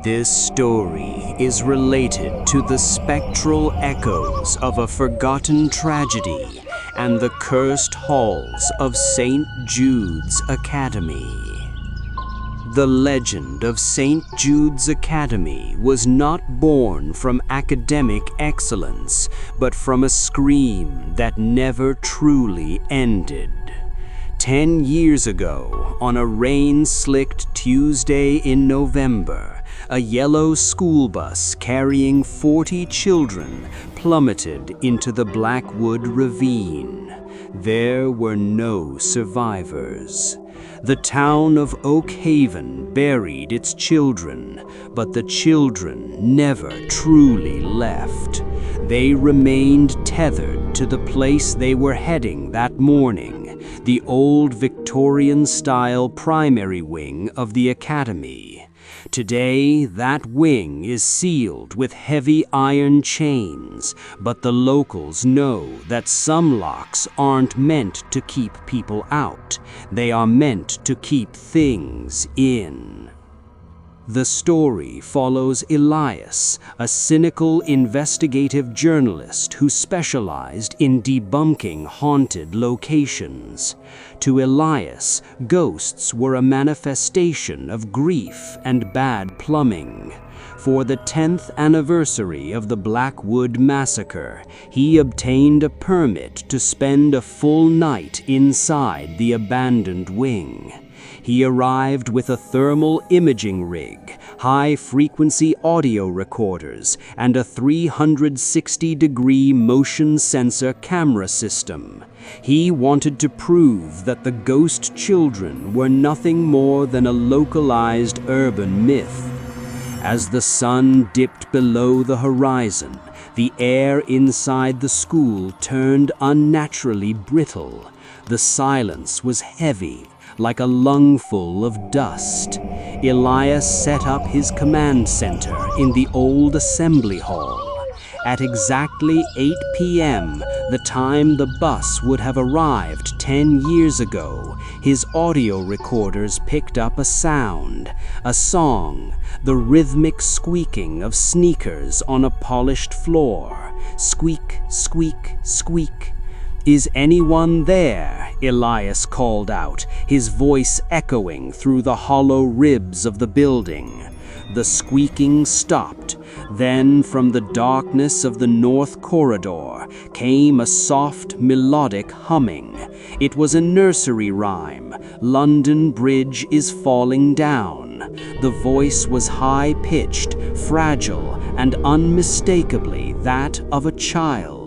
This story is related to the spectral echoes of a forgotten tragedy and the cursed halls of St. Jude's Academy. The legend of St. Jude's Academy was not born from academic excellence, but from a scream that never truly ended. 10 years ago, on a rain-slicked Tuesday in November, a yellow school bus carrying 40 children plummeted into the Blackwood Ravine. There were no survivors. The town of Oak Haven buried its children, but the children never truly left. They remained tethered to the place they were heading that morning, the old Victorian-style primary wing of the Academy. Today, that wing is sealed with heavy iron chains, but the locals know that some locks aren't meant to keep people out. They are meant to keep things in. The story follows Elias, a cynical investigative journalist who specialized in debunking haunted locations. To Elias, ghosts were a manifestation of grief and bad plumbing. For the 10th anniversary of the Blackwood Massacre, he obtained a permit to spend a full night inside the abandoned wing. He arrived with a thermal imaging rig, high-frequency audio recorders, and a 360-degree motion sensor camera system. He wanted to prove that the ghost children were nothing more than a localized urban myth. As the sun dipped below the horizon, the air inside the school turned unnaturally brittle. The silence was heavy, like a lungful of dust. Elias set up his command center in the old assembly hall. At exactly 8 p.m., the time the bus would have arrived 10 years ago, his audio recorders picked up a sound, a song, the rhythmic squeaking of sneakers on a polished floor. Squeak, squeak, squeak. "Is anyone there?" Elias called out, his voice echoing through the hollow ribs of the building. The squeaking stopped. Then, from the darkness of the north corridor, came a soft, melodic humming. It was a nursery rhyme, "London Bridge is falling down." The voice was high-pitched, fragile, and unmistakably that of a child.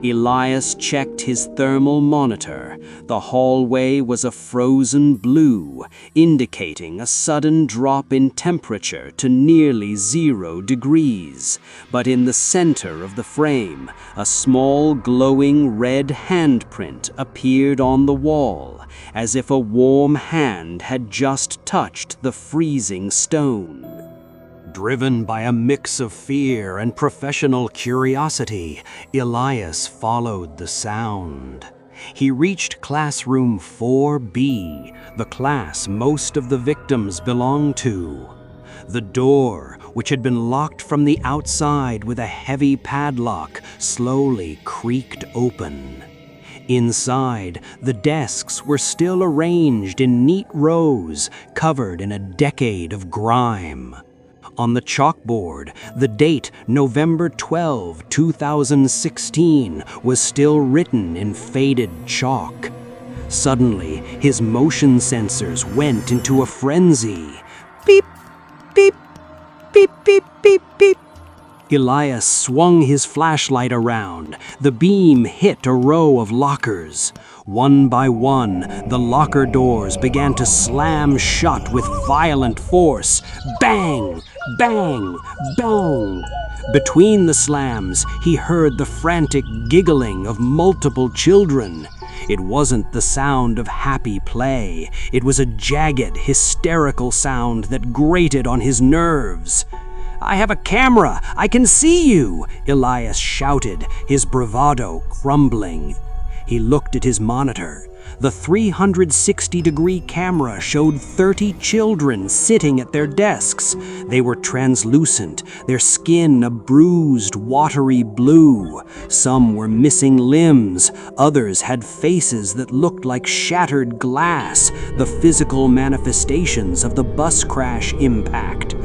Elias checked his thermal monitor. The hallway was a frozen blue, indicating a sudden drop in temperature to nearly 0 degrees. But in the center of the frame, a small glowing red handprint appeared on the wall, as if a warm hand had just touched the freezing stone. Driven by a mix of fear and professional curiosity, Elias followed the sound. He reached classroom 4B, the class most of the victims belonged to. The door, which had been locked from the outside with a heavy padlock, slowly creaked open. Inside, the desks were still arranged in neat rows, covered in a decade of grime. On the chalkboard, the date November 12, 2016 was still written in faded chalk. Suddenly, his motion sensors went into a frenzy. Beep, beep, beep, beep, beep, beep. Elias swung his flashlight around. The beam hit a row of lockers. One by one, the locker doors began to slam shut with violent force. Bang! Bang! Bang! Between the slams, he heard the frantic giggling of multiple children. It wasn't the sound of happy play. It was a jagged, hysterical sound that grated on his nerves. "I have a camera! I can see you!" Elias shouted, his bravado crumbling. He looked at his monitor. The 360-degree camera showed 30 children sitting at their desks. They were translucent, their skin a bruised, watery blue. Some were missing limbs, others had faces that looked like shattered glass, the physical manifestations of the bus crash impact.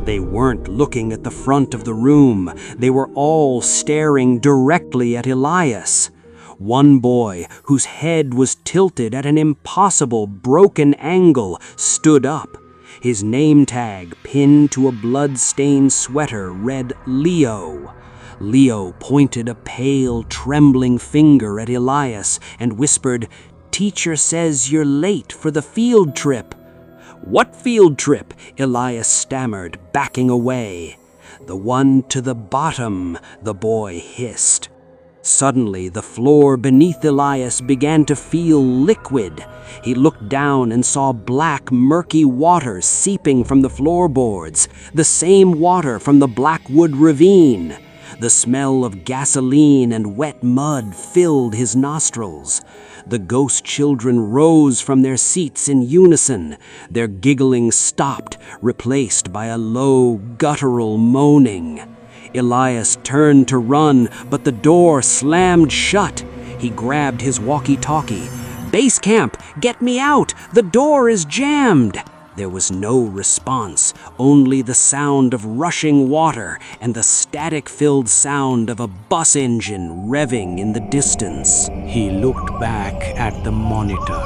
They weren't looking at the front of the room. They were all staring directly at Elias. One boy, whose head was tilted at an impossible broken angle, stood up. His name tag, pinned to a blood-stained sweater, read Leo. Leo pointed a pale, trembling finger at Elias and whispered, "Teacher says you're late for the field trip." "What field trip?" Elias stammered, backing away. "The one to the bottom," the boy hissed. Suddenly, the floor beneath Elias began to feel liquid. He looked down and saw black, murky water seeping from the floorboards, the same water from the Blackwood ravine. The smell of gasoline and wet mud filled his nostrils. The ghost children rose from their seats in unison. Their giggling stopped, replaced by a low, guttural moaning. Elias turned to run, but the door slammed shut. He grabbed his walkie-talkie. "Base camp, get me out! The door is jammed!" There was no response, only the sound of rushing water and the static-filled sound of a bus engine revving in the distance. He looked back at the monitor.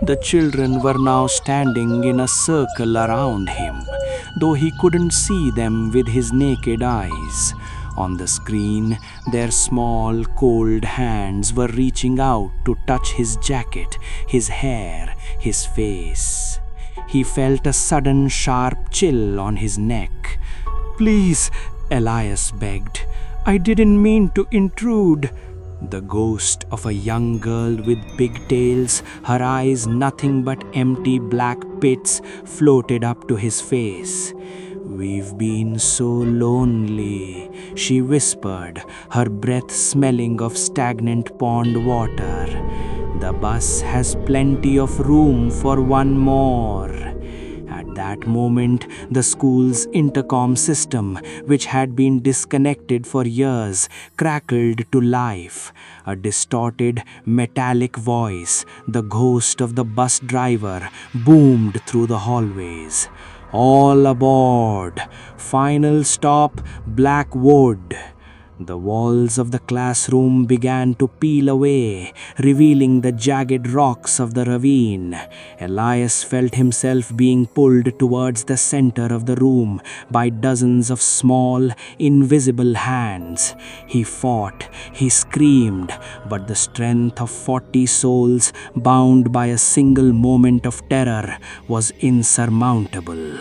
The children were now standing in a circle around him, though he couldn't see them with his naked eyes. On the screen, their small, cold hands were reaching out to touch his jacket, his hair, his face. He felt a sudden sharp chill on his neck. "Please," Elias begged. "I didn't mean to intrude." The ghost of a young girl with pigtails, her eyes nothing but empty black pits, floated up to his face. "We've been so lonely," she whispered, her breath smelling of stagnant pond water. "The bus has plenty of room for one more." At that moment, the school's intercom system, which had been disconnected for years, crackled to life. A distorted, metallic voice, the ghost of the bus driver, boomed through the hallways. "All aboard! Final stop, Blackwood!" The walls of the classroom began to peel away, revealing the jagged rocks of the ravine. Elias felt himself being pulled towards the center of the room by dozens of small, invisible hands. He fought, he screamed, but the strength of 40 souls bound by a single moment of terror was insurmountable.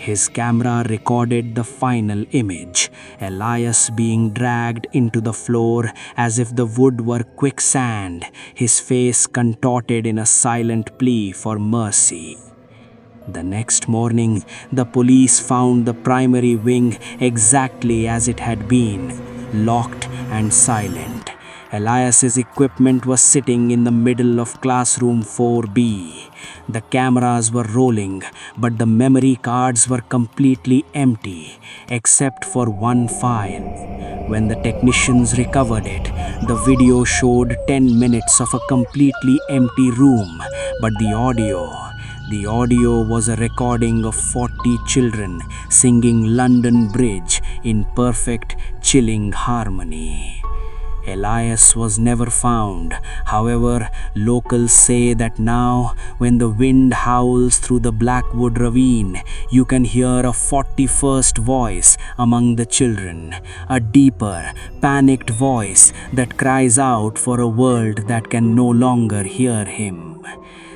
His camera recorded the final image, Elias being dragged into the floor as if the wood were quicksand, his face contorted in a silent plea for mercy. The next morning, the police found the primary wing exactly as it had been, locked and silent. Elias's equipment was sitting in the middle of classroom 4B. The cameras were rolling, but the memory cards were completely empty, except for one file. When the technicians recovered it, the video showed 10 minutes of a completely empty room, but the audio was a recording of 40 children singing London Bridge in perfect, chilling harmony. Elias was never found. However, locals say that now, when the wind howls through the Blackwood ravine, you can hear a 41st voice among the children, a deeper, panicked voice that cries out for a world that can no longer hear him.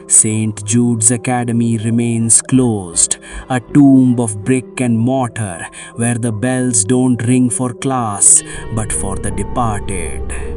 St. Jude's Academy remains closed, a tomb of brick and mortar where the bells don't ring for class but for the departed.